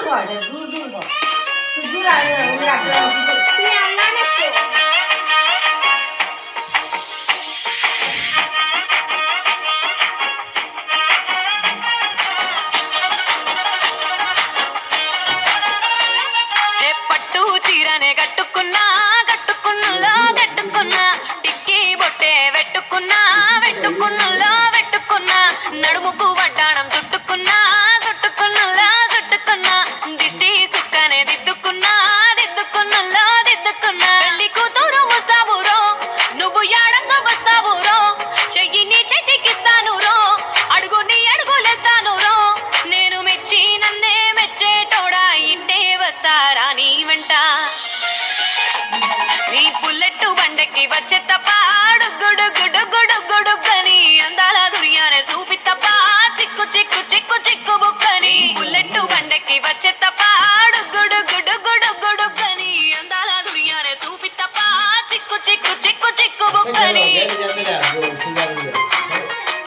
दूर दूर को तू दूर आ रहा तू अल्लाह ने పట్టు చీరనే కట్టుకున్నా కట్టుకున్నలో కట్టుకున్నా టిక్కీ బొట్టే వెట్టుకున్నా వెట్టుకున్నలో వెట్టుకున్నా నడుముకు వడ్డాణం చుట్టుకున్నా చుట్టుకున్నలో చుట్టుకున్నా దిష్టి సుక్కనే దిద్దుకున్నా దిద్దుకున్నలో దిద్దుకున్నా పెళ్లి కూతురు ముసాబురో నువ్వు యాడంగా వస్తావురో చెయ్యి నీ చేతికిస్తాను రో అడుగు నీ అడుగులేస్తాను రో నేను మెచ్చి నన్నే మెచ్చేటోడా ఇంటే వస్తారా నీ వెంట నీ బుల్లెట్ బండకి వచ్చే తప్ప గుడు గుడు గుడు గుడుగని అందాల దుర్యానే చూపి తప్ప చిక్కు చిక్కు చిక్కు చిక్కు బుక్కని బుల్లెట్ బండకి వచ్చే